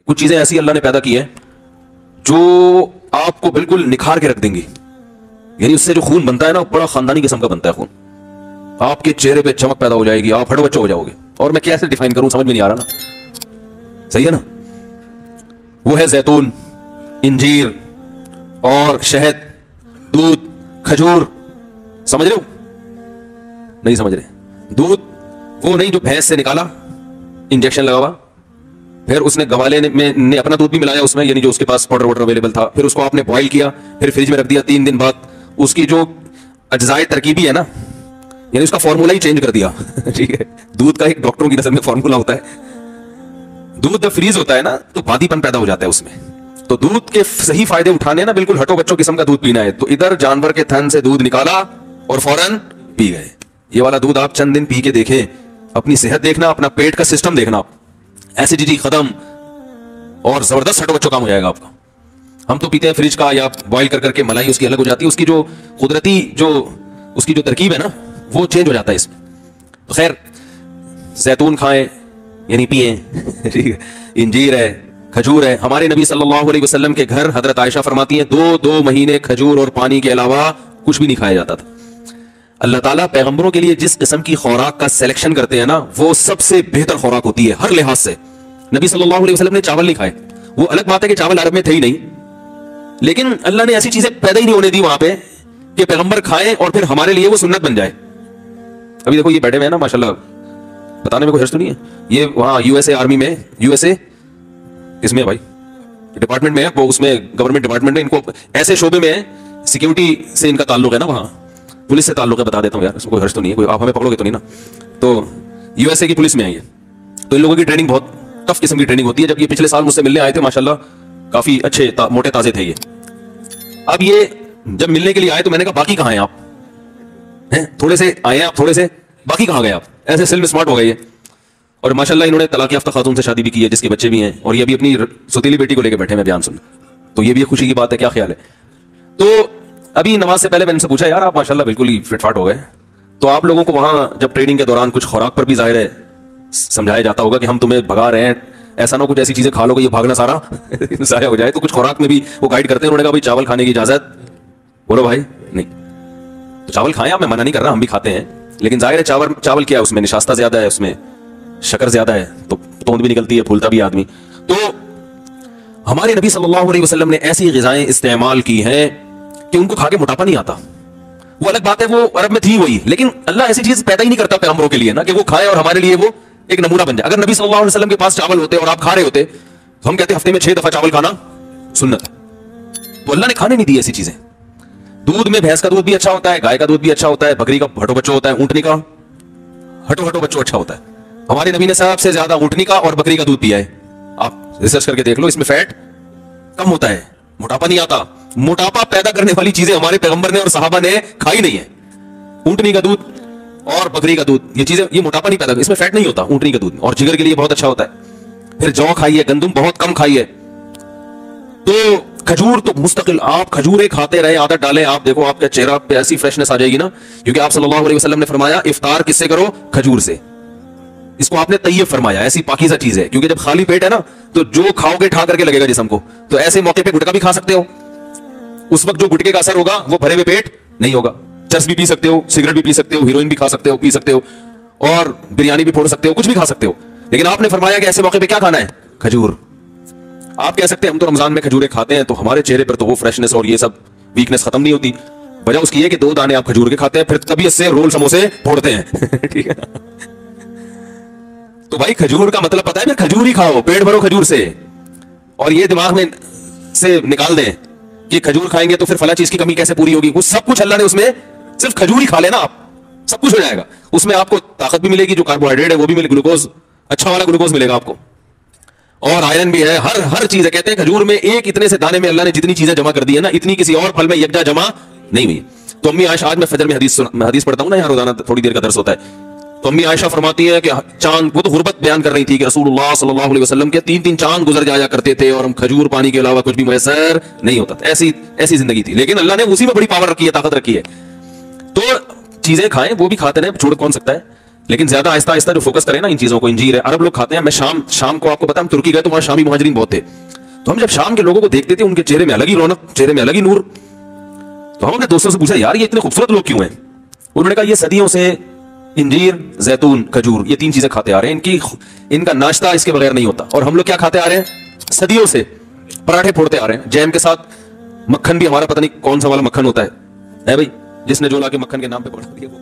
کچھ چیزیں ایسی اللہ نے پیدا کی ہیں جو آپ کو بالکل نکھار کے رکھ دیں گی. یعنی اس سے جو خون بنتا ہے نا بڑا خاندانی قسم کا بنتا ہے خون. آپ کے چہرے پہ چمک پیدا ہو جائے گی, آپ ہٹو بچوں ہو جاؤ گے. اور میں کیسے ڈیفائن کروں سمجھ میں نہیں آ رہا نا, صحیح ہے نا. وہ ہے زیتون, انجیر اور شہد, دودھ, کھجور. سمجھ رہے ہو؟ نہیں سمجھ رہے. دودھ وہ نہیں جو بھینس سے نکالا انجیکشن لگا ہوا, پھر اس نے گوالے نے اپنا دودھ بھی ملایا اس میں, یعنی جو اس کے پاس پاؤڈر واٹر اویلیبل تھا, پھر اس کو آپ نے بوائل کیا, پھر فریج میں رکھ دیا, 3 دن بعد اس کی جو اجزائے ترکیبی ہے نا, یعنی اس کا فارمولا ہی چینج کر دیا. ٹھیک ہے, دودھ کا ایک ڈاکٹروں کی نظر میں فارمولا ہوتا ہے. دودھ جب فریز ہوتا ہے نا تو بادی پن پیدا ہو جاتا ہے اس میں. تو دودھ کے صحیح فائدے اٹھانے نا بالکل ہٹو بچوں قسم کا دودھ پینا ہے. تو ادھر جانور کے تھن سے دودھ نکالا اور فوراً پی گئے. یہ والا دودھ آپ چند دن پی کے دیکھیں, اپنی صحت دیکھنا, اپنا پیٹ کا سسٹم دیکھنا, ایسیڈیٹی ختم اور زبردست ہٹو بچوں کام ہو جائے گا آپ کا. ہم تو پیتے ہیں فریج کا یا بوائل کر کے, ملائی اس کی الگ ہو جاتی ہے, اس کی جو قدرتی اس کی جو ترکیب ہے نا وہ چینج ہو جاتا ہے اس میں. تو خیر, زیتون کھائیں یعنی پیئیں. ٹھیک ہے, انجیر ہے, کھجور ہے. ہمارے نبی صلی اللہ علیہ وسلم کے گھر حضرت عائشہ فرماتی ہیں 2 مہینے کھجور اور پانی کے علاوہ کچھ بھی نہیں کھایا جاتا تھا. اللہ تعالیٰ پیغمبروں کے لیے جس قسم کی خوراک کا سلیکشن کرتے ہیں نا وہ سب سے بہتر خوراک ہوتی ہے ہر لحاظ سے. نبی صلی اللہ علیہ وسلم نے چاول نہیں کھائے. وہ الگ بات ہے کہ چاول عرب میں تھے ہی نہیں, لیکن اللہ نے ایسی چیزیں پیدا ہی نہیں ہونے دی وہاں پہ کہ پیغمبر کھائیں اور پھر ہمارے لیے وہ سنت بن جائے. ابھی دیکھو یہ بیٹھے ہوئے ہیں نا ماشاءاللہ, بتانے میں کوئی حرج تو نہیں ہے, یہ وہاں یو ایس اے آرمی میں, یو ایس اے کس میں ہے بھائی, ڈپارٹمنٹ میں ہے وہ, اس میں گورنمنٹ ڈپارٹمنٹ ہے, ان کو ایسے شعبے میں سیکیورٹی سے ان کا تعلق ہے نا, وہاں پولیس سے تعلق ہے. بتا دیتا ہوں یار, اس میں کوئی حرج تو نہیں ہے, کوئی آپ ہمیں پکڑو گے تو نہیں نا. تو یو ایس اے کی پولیس میں ہے یہ. تو ان لوگوں کی ٹریننگ بہت ٹف قسم کی ٹریننگ ہوتی ہے. جب یہ پچھلے سال مجھ سے ملنے آئے تھے ماشاءاللہ کافی اچھے موٹے تازے تھے یہ. اب یہ جب ملنے کے لیے آئے تو میں نے کہا باقی کہاں ہیں آپ, تھوڑے سے آئے ہیں آپ, تھوڑے سے, باقی کہاں گئے آپ؟ ایسے سل میں اسمارٹ ہو گئے یہ. اور ماشاءاللہ انہوں نے طلاق یافتہ خاتون سے شادی بھی کی ہے جس کے بچے بھی ہیں, اور یہ بھی اپنی ستیلی بیٹی کو لے کے بیٹھے ہیں بیان سن. تو یہ بھی خوشی کی بات ہے. کیا خیال ہے؟ تو ابھی نماز سے پہلے میں ان سے پوچھا یار آپ ماشاءاللہ بالکل ہی فٹ فاٹ ہو گئے, تو آپ لوگوں کو وہاں جب ٹریننگ کے دوران کچھ خوراک پر بھی ظاہر ہے سمجھایا جاتا ہوگا کہ ہم تمہیں بھگا رہے ہیں, ایسا نہ کچھ ایسی چیزیں کھا لو کہ یہ بھاگنا سارا ضائع ہو جائے. تو کچھ خوراک میں بھی وہ گائیڈ کرتے ہیں. انہوں نے کہا بھائی چاول کھانے کی اجازت, بولو بھائی نہیں. تو چاول کھائیں آپ, میں منع نہیں کر رہا, ہم بھی کھاتے ہیں, لیکن ظاہر ہے چاول کیا ہے, اس میں نشاستہ زیادہ ہے, اس میں شکر زیادہ ہے, تو توند بھی نکلتی ہے, پھولتا بھی آدمی. تو ہمارے نبی صلی اللہ علیہ وسلم نے ایسی غذائیں استعمال کی ہیں کہ ان کو کھا کے موٹاپا نہیں آتا. وہ الگ بات ہے وہ عرب میں تھی وہی, لیکن اللہ ایسی چیز پیدا ہی نہیں کرتا پیغمبروں کے لیے نا کہ وہ کھائے اور ہمارے لیے وہ ایک نمونہ بن جائے. اگر نبی صلی اللہ علیہ وسلم کے پاس چاول ہوتے اور آپ کھا رہے ہوتے تو ہم کہتے ہفتے میں 6 دفعہ چاول کھانا سنت ہے. تو اللہ نے کھانے نہیں دی ایسی چیزیں. دودھ میں بھینس کا دودھ بھی اچھا ہوتا ہے, گائے کا دودھ بھی اچھا ہوتا ہے, بکری کا ہٹو بچو ہوتا ہے, اونٹنی کا ہٹو بچو اچھا ہوتا ہے. ہمارے نبی نے سب سے زیادہ اونٹنی کا اور بکری کا دودھ پیا ہے. آپ ریسرچ کر کے دیکھ لو, اس میں فیٹ کم ہوتا ہے, موٹاپا نہیں آتا. موٹاپا پیدا کرنے والی چیزیں ہمارے پیغمبر نے اور صحابہ نے کھائی نہیں ہے. اونٹنی کا دودھ اور بکری کا دودھ, یہ چیزیں یہ موٹاپا نہیں پیدا کرتی, اس میں فیٹ نہیں ہوتا. اونٹنی کا دودھ اور جگر کے لیے بہت اچھا ہوتا ہے. پھر جو کھائیے, گندم بہت کم کھائیے. تو کھجور تو مستقل آپ کھجوریں کھاتے رہے, عادت ڈالیں, آپ دیکھو آپ کا چہرہ پہ ایسی فریشنس آ جائے گی نا, کیونکہ آپ صلی اللہ علیہ وسلم نے فرمایا افطار کس سے کرو, کھجور سے. اس کو آپ نے طیب فرمایا, ایسی پاکیزہ چیز ہے, کیونکہ جب خالی پیٹ ہے نا تو جو کھاؤ گے ٹھا کر کے لگے گا جسم کو. تو ایسے موقع پہ گٹکا بھی کھا سکتے ہو, اس وقت جو گٹکے کا اثر ہوگا وہ بھرے ہوئے پیٹ نہیں ہوگا. چرس بھی پی سکتے ہو, سگریٹ بھی پی سکتے ہو, ہیروئن بھی کھا سکتے ہو, پی سکتے ہو, اور بریانی بھی پھوڑ سکتے ہو, کچھ بھی کھا سکتے ہو. لیکن آپ نے فرمایا کہ ایسے موقع پہ کیا کھانا ہے, کھجور. آپ کہہ سکتے ہیں ہم تو رمضان میں کھجوریں کھاتے ہیں تو ہمارے چہرے پر تو وہ فریشنس اور یہ سب ویکنس ختم نہیں ہوتی. وجہ اس کی ہے کہ 2 دانے آپ کھجور کے کھاتے ہیں, پھر طبیعت سے رول سموسے پھوڑتے ہیں. ٹھیک ہے, تو بھائی کھجور کا مطلب پتا ہے, پھر کھجور ہی کھاؤ, پیٹ بھرو کھجور سے. اور یہ دماغ میں سے نکال دیں کہ کھجور کھائیں گے تو پھر فلاں چیز کی کمی کیسے پوری ہوگی. وہ سب کچھ اللہ نے اس میں, صرف کھجور ہی کھا لینا آپ, سب کچھ ہو جائے گا. اس میں آپ کو طاقت بھی ملے گی, جو کاربوہائیڈریٹ ہے وہ بھی ملے, گلوکوز اچھا والا گلوکوز ملے گا آپ کو, اور آئرن بھی ہے, ہر چیز ہے. کہتے ہیں کھجور میں ایک اتنے سے دانے میں اللہ نے جتنی چیزیں جمع کر دی ہے نا, اتنی کسی اور پھل میں یکجا جمع نہیں ہوئی. تو امی عائشہ, آج میں فجر میں حدیث پڑھتا ہوں نا یار, روزانہ تھوڑی دیر کا درس ہوتا ہے. تو امی عائشہ فرماتی ہے کہ چاند, وہ تو غربت بیان کر رہی تھی کہ رسول اللہ صلی اللہ علیہ وسلم کے 3 چاند گزر جایا کرتے تھے اور ہم کھجور پانی کے علاوہ کچھ بھی میسر نہیں ہوتا تھا. ایسی زندگی تھی, لیکن اللہ نے اسی میں بڑی پاور رکھی ہے, طاقت رکھی ہے. تو چیزیں کھائیں, وہ بھی کھاتے رہیں, چھوڑ کون سکتا ہے. لیکن زیادہ آہستہ آہستہ جو فوکس کریں نا ان چیزوں کو, انجیر ہے, عرب لوگ کھاتے ہیں. میں شام کو آپ کو پتا ہم ترکی گئے تو وہاں شامی مہاجرین بہت تھے, تو ہم جب شام کے لوگوں کو دیکھتے تھے ان کے چہرے میں الگ ہی رونق, چہرے میں الگ ہی نور. تو ہم اپنے دوستوں سے پوچھا یار یہ اتنے خوبصورت لوگ کیوں ہیں؟ انہوں نے کہا یہ صدیوں سے انجیر, زیتون, کھجور یہ 3 چیزیں کھاتے آ رہے ہیں, ان کا ناشتہ اس کے بغیر نہیں ہوتا. اور ہم لوگ کیا کھاتے آ رہے ہیں صدیوں سے؟ پراٹھے پھوڑتے آ رہے ہیں, جیم کے ساتھ مکھن بھی ہمارا پتہ نہیں کون سا والا مکھن ہوتا ہے بھائی, جس نے جو لا کے مکھن کے نام پہ پڑھا دیا وہ